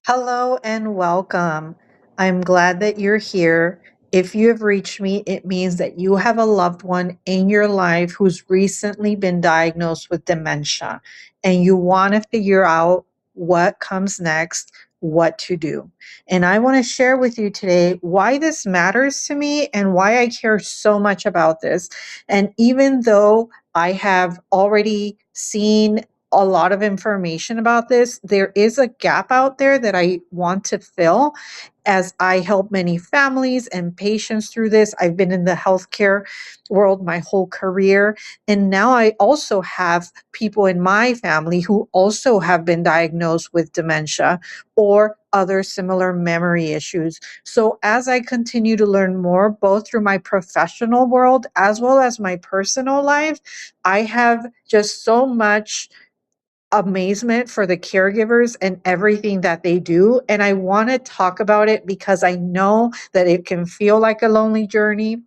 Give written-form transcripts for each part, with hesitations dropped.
Hello and welcome. I'm glad that you're here. If you have reached me, it means that you have a loved one in your life who's recently been diagnosed with dementia and you want to figure out what comes next, what to do. And I want to share with you today why this matters to me and why I care so much about this. And even though I have already seen a lot of information about this. There is a gap out there that I want to fill as I help many families and patients through this. I've been in the healthcare world my whole career. And now I also have people in my family who also have been diagnosed with dementia or other similar memory issues. So as I continue to learn more, both through my professional world as well as my personal life, I have just so much amazement for the caregivers and everything that they do. And I want to talk about it because I know that it can feel like a lonely journey.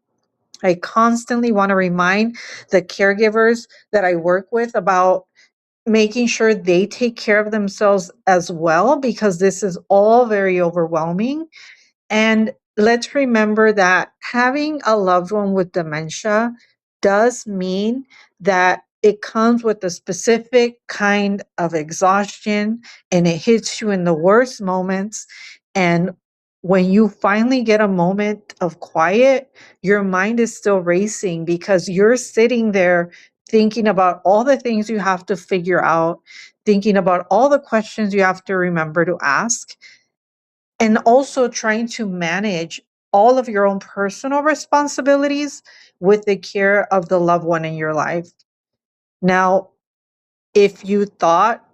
I constantly want to remind the caregivers that I work with about making sure they take care of themselves as well, because this is all very overwhelming. And let's remember that having a loved one with dementia does mean that it comes with a specific kind of exhaustion and it hits you in the worst moments. And when you finally get a moment of quiet, your mind is still racing because you're sitting there thinking about all the things you have to figure out, thinking about all the questions you have to remember to ask, and also trying to manage all of your own personal responsibilities with the care of the loved one in your life. Now, if you thought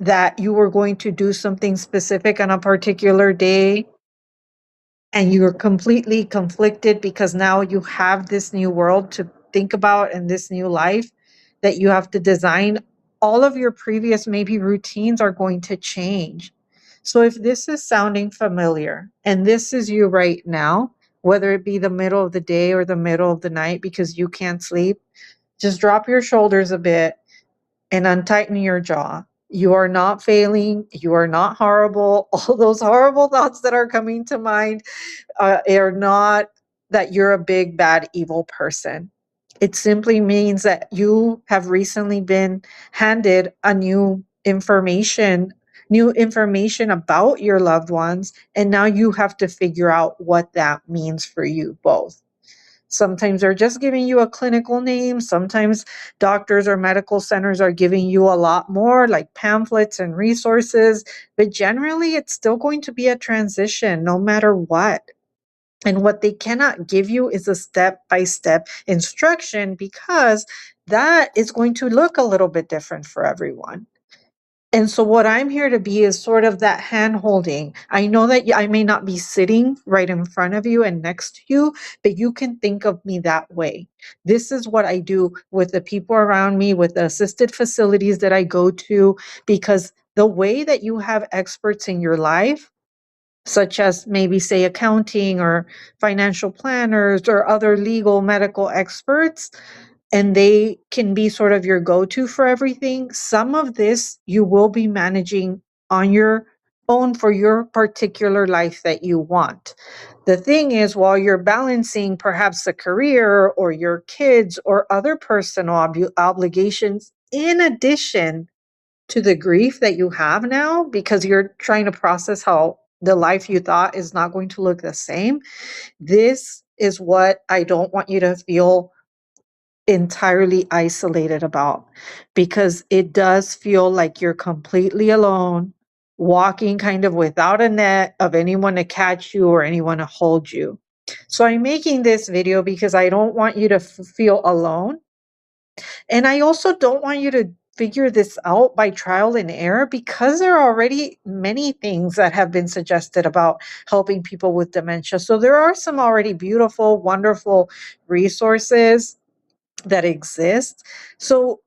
that you were going to do something specific on a particular day and you're completely conflicted because now you have this new world to think about and this new life that you have to design, all of your previous maybe routines are going to change. So if this is sounding familiar and this is you right now, whether it be the middle of the day or the middle of the night because you can't sleep, just drop your shoulders a bit and untighten your jaw. You are not failing. You are not horrible. All those horrible thoughts that are coming to mind are not that you're a big, bad, evil person. It simply means that you have recently been handed a new information about your loved ones, and now you have to figure out what that means for you both. Sometimes they're just giving you a clinical name. Sometimes doctors or medical centers are giving you a lot more, like pamphlets and resources. But generally, it's still going to be a transition no matter what. And what they cannot give you is a step by step instruction because that is going to look a little bit different for everyone. And so, what I'm here to be is sort of that hand holding. I know that I may not be sitting right in front of you and next to you, but you can think of me that way. This is what I do with the people around me, with the assisted facilities that I go to, because the way that you have experts in your life, such as maybe say accounting or financial planners or other legal medical experts, and they can be sort of your go-to for everything. Some of this you will be managing on your own for your particular life that you want. The thing is, while you're balancing perhaps a career or your kids or other personal obligations, in addition to the grief that you have now, because you're trying to process how the life you thought is not going to look the same, this is what I don't want you to feel entirely isolated about, because it does feel like you're completely alone, walking kind of without a net of anyone to catch you or anyone to hold you. So I'm making this video because I don't want you to feel alone. And I also don't want you to figure this out by trial and error, because there are already many things that have been suggested about helping people with dementia. So there are some already beautiful, wonderful resources that exist. So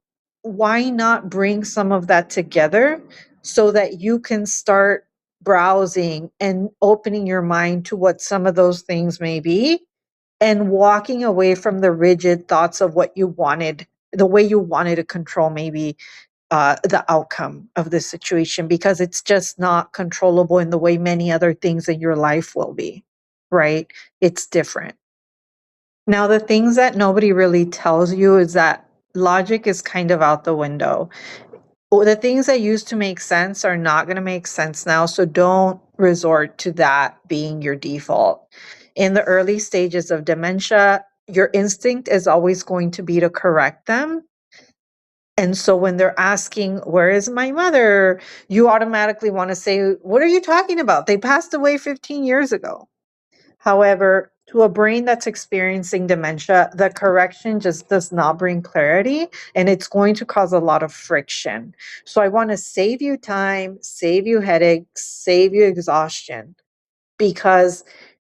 why not bring some of that together so that you can start browsing and opening your mind to what some of those things may be, and walking away from the rigid thoughts of what you wanted, the way you wanted to control maybe the outcome of this situation, because it's just not controllable in the way many other things in your life will be, right? It's different. Now, the things that nobody really tells you is that logic is kind of out the window. The things that used to make sense are not going to make sense now. So don't resort to that being your default. In the early stages of dementia, your instinct is always going to be to correct them. And so when they're asking, "Where is my mother?" you automatically want to say, "What are you talking about? They passed away 15 years ago." However, to a brain that's experiencing dementia, the correction just does not bring clarity, and it's going to cause a lot of friction. So I want to save you time, save you headaches, save you exhaustion, because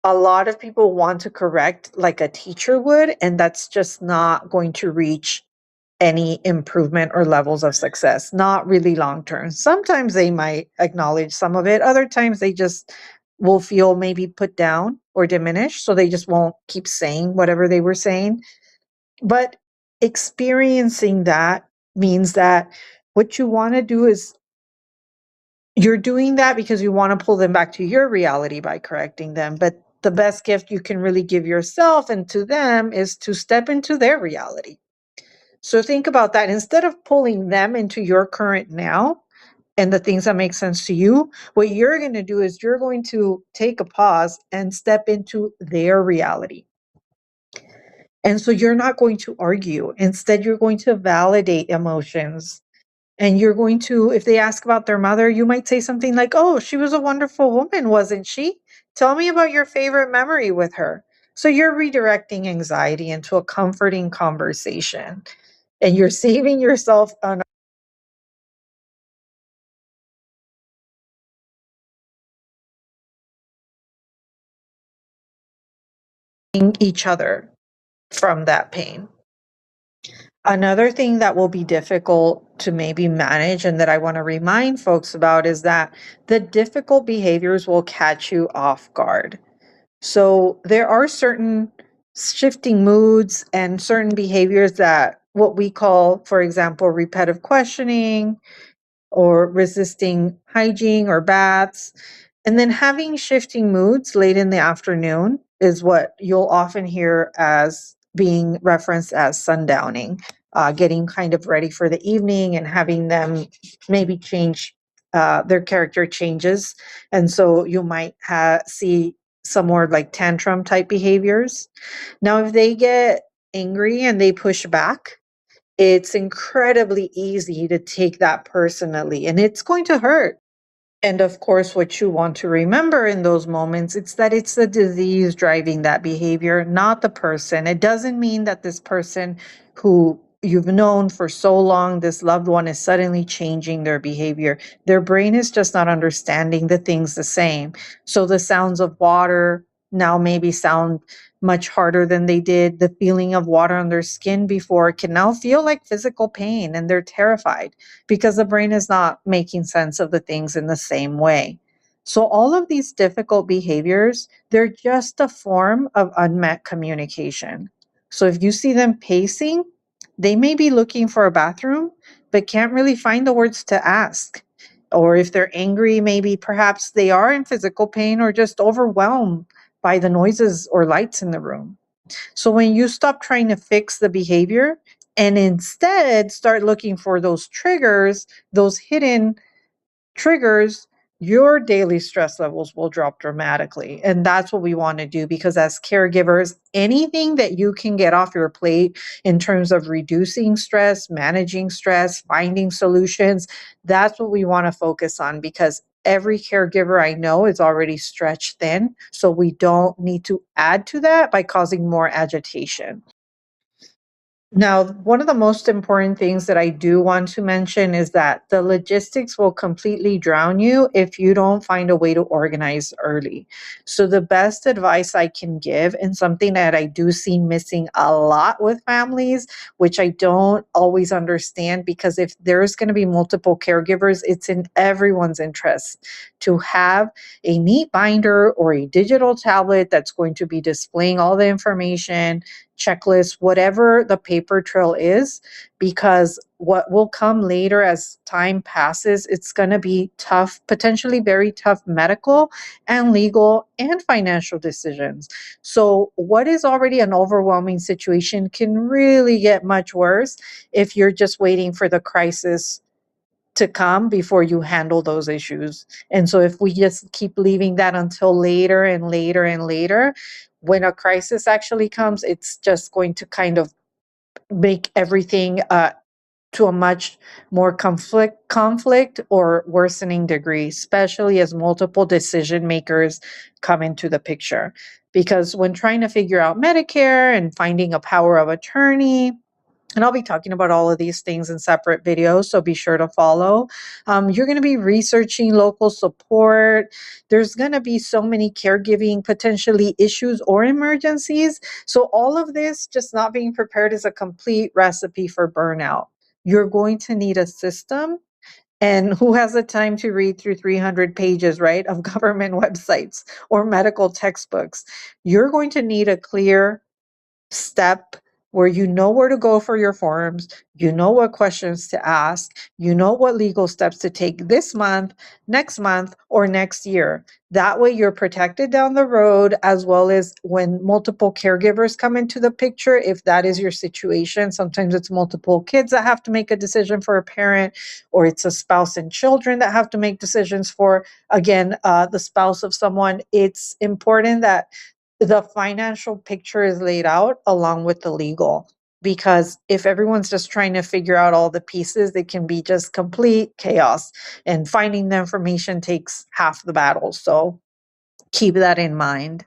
a lot of people want to correct like a teacher would, and that's just not going to reach any improvement or levels of success, not really long term. Sometimes they might acknowledge some of it, other times they just will feel maybe put down or diminished, so they just won't keep saying whatever they were saying. But experiencing that means that what you want to do is you're doing that because you want to pull them back to your reality by correcting them. But the best gift you can really give yourself and to them is to step into their reality. So think about that. Instead of pulling them into your current now and the things that make sense to you, what you're going to do is you're going to take a pause and step into their reality. And so you're not going to argue. Instead, you're going to validate emotions. And you're going to, if they ask about their mother, you might say something like, "Oh, she was a wonderful woman, wasn't she? Tell me about your favorite memory with her." So you're redirecting anxiety into a comforting conversation, and you're saving yourself on each other from that pain. Another thing that will be difficult to maybe manage and that I want to remind folks about is that the difficult behaviors will catch you off guard. So there are certain shifting moods and certain behaviors that what we call, for example, repetitive questioning or resisting hygiene or baths. And then having shifting moods late in the afternoon is what you'll often hear as being referenced as sundowning, getting kind of ready for the evening and having them maybe change their character changes. And so you might see some more like tantrum type behaviors. Now, if they get angry and they push back, it's incredibly easy to take that personally, and it's going to hurt. And of course, what you want to remember in those moments, it's that it's the disease driving that behavior, not the person. It doesn't mean that this person who you've known for so long, this loved one, is suddenly changing their behavior. Their brain is just not understanding the things the same. So the sounds of water now maybe sound much harder than they did. The feeling of water on their skin before can now feel like physical pain, and they're terrified because the brain is not making sense of the things in the same way. So all of these difficult behaviors, they're just a form of unmet communication. So if you see them pacing, they may be looking for a bathroom, but can't really find the words to ask. Or if they're angry, maybe perhaps they are in physical pain or just overwhelmed by the noises or lights in the room. So when you stop trying to fix the behavior and instead start looking for those triggers, those hidden triggers, your daily stress levels will drop dramatically. And that's what we want to do, because as caregivers, anything that you can get off your plate in terms of reducing stress, managing stress, finding solutions, that's what we want to focus on, because every caregiver I know is already stretched thin. So we don't need to add to that by causing more agitation. Now, one of the most important things that I do want to mention is that the logistics will completely drown you if you don't find a way to organize early. So, the best advice I can give, and something that I do see missing a lot with families, which I don't always understand, because if there's going to be multiple caregivers, it's in everyone's interest to have a neat binder or a digital tablet that's going to be displaying all the information checklist, whatever the paper trail is, because what will come later as time passes, it's going to be tough, potentially very tough medical and legal and financial decisions. So, what is already an overwhelming situation can really get much worse if you're just waiting for the crisis to come before you handle those issues. And so if we just keep leaving that until later and later and later, when a crisis actually comes, it's just going to kind of make everything to a much more conflict or worsening degree, especially as multiple decision makers come into the picture. Because when trying to figure out Medicare and finding a power of attorney, and I'll be talking about all of these things in separate videos, so be sure to follow. You're going to be researching local support. There's going to be so many caregiving potentially issues or emergencies. So, all of this just not being prepared is a complete recipe for burnout. You're going to need a system. And who has the time to read through 300 pages, right, of government websites or medical textbooks? You're going to need a clear step where you know where to go for your forms, you know what questions to ask, you know what legal steps to take this month, or next year. That way you're protected down the road, as well as when multiple caregivers come into the picture, if that is your situation. Sometimes it's multiple kids that have to make a decision for a parent, or it's a spouse and children that have to make decisions for, again, the spouse of someone. It's important that the financial picture is laid out along with the legal, because if everyone's just trying to figure out all the pieces, it can be just complete chaos, and finding the information takes half the battle. So keep that in mind.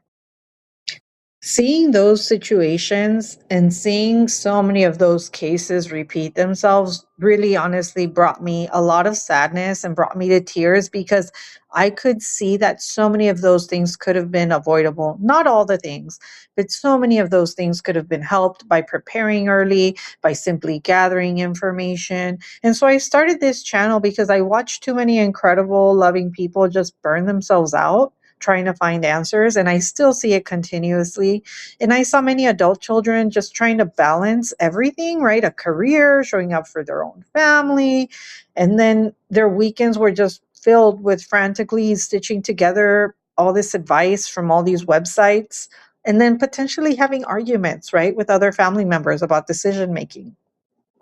Seeing those situations and seeing so many of those cases repeat themselves really honestly brought me a lot of sadness and brought me to tears, because I could see that so many of those things could have been avoidable. Not all the things, but so many of those things could have been helped by preparing early, by simply gathering information. And so I started this channel because I watched too many incredible, loving people just burn themselves out trying to find answers, and I still see it continuously. And I saw many adult children just trying to balance everything, right? A career, showing up for their own family, and then their weekends were just filled with frantically stitching together all this advice from all these websites, and then potentially having arguments, right, with other family members about decision making.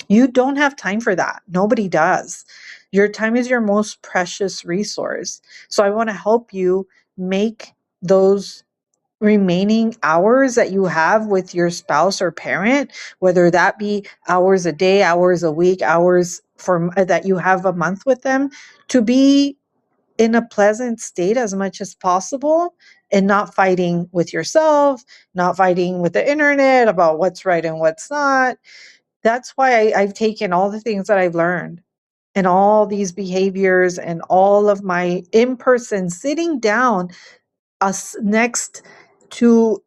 You don't have time for that. Nobody does. Your time is your most precious resource. So I want to help you make those remaining hours that you have with your spouse or parent, whether that be hours a day, hours a week, hours for that you have a month with them, to be in a pleasant state as much as possible, and not fighting with yourself, not fighting with the internet about what's right and what's not. That's why I've taken all the things that I've learned and all these behaviors and all of my in person sitting down us next to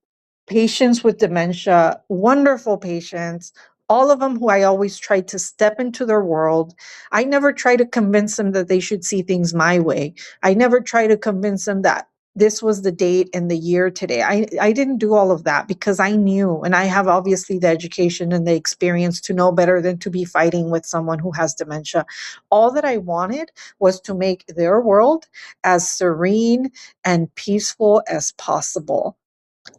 patients with dementia, wonderful patients, all of them who I always try to step into their world. I never try to convince them that they should see things my way. I never try to convince them that this was the date and the year today. I didn't do all of that because I knew, and I have obviously the education and the experience to know better than to be fighting with someone who has dementia. All that I wanted was to make their world as serene and peaceful as possible,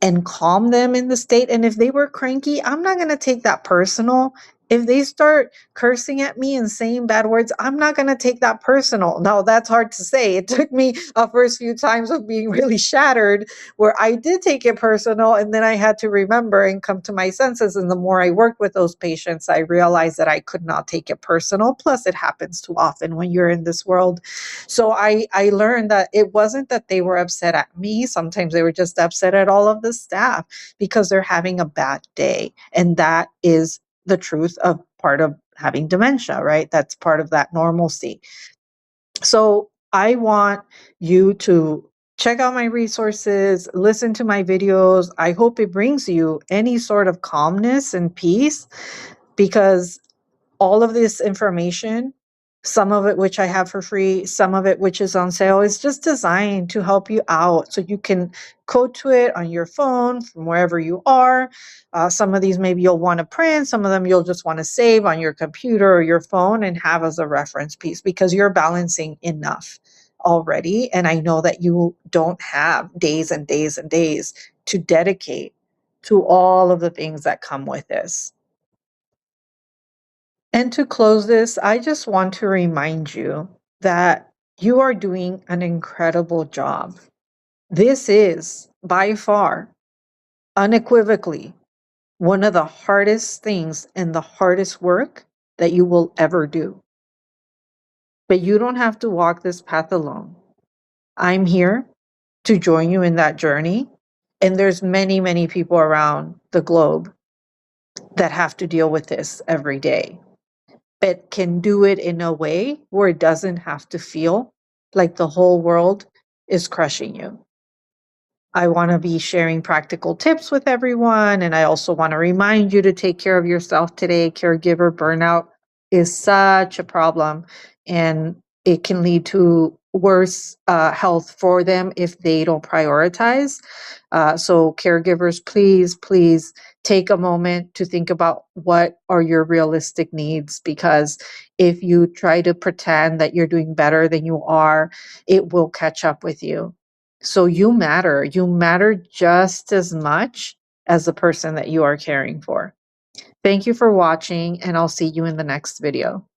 and calm them in the state. And if they were cranky, I'm not going to take that personal. If they start cursing at me and saying bad words, I'm not going to take that personal. Now, that's hard to say. It took me a first few times of being really shattered where I did take it personal. And then I had to remember and come to my senses. And the more I worked with those patients, I realized that I could not take it personal. Plus, it happens too often when you're in this world. So I learned that it wasn't that they were upset at me. Sometimes they were just upset at all of the staff because they're having a bad day. And that is the truth of part of having dementia, right? That's part of that normalcy. So I want you to check out my resources, listen to my videos. I hope it brings you any sort of calmness and peace, because all of this information Some of it which I have for free, some of it which is on sale, is just designed to help you out so you can code to it on your phone from wherever you are. Some of these maybe you'll want to print, some of them you'll just want to save on your computer or your phone and have as a reference piece because you're balancing enough already. And I know that you don't have days and days and days to dedicate to all of the things that come with this. And to close this, I just want to remind you that you are doing an incredible job. This is by far, unequivocally, one of the hardest things and the hardest work that you will ever do. But you don't have to walk this path alone. I'm here to join you in that journey. And there's many, many people around the globe that have to deal with this every day, but can do it in a way where it doesn't have to feel like the whole world is crushing you. I want to be sharing practical tips with everyone. And I also want to remind you to take care of yourself today. Caregiver burnout is such a problem, and it can lead to worse health for them if they don't prioritize. So, caregivers, please, please take a moment to think about what are your realistic needs, because if you try to pretend that you're doing better than you are, it will catch up with you. So you matter. You matter just as much as the person that you are caring for. Thank you for watching, and I'll see you in the next video.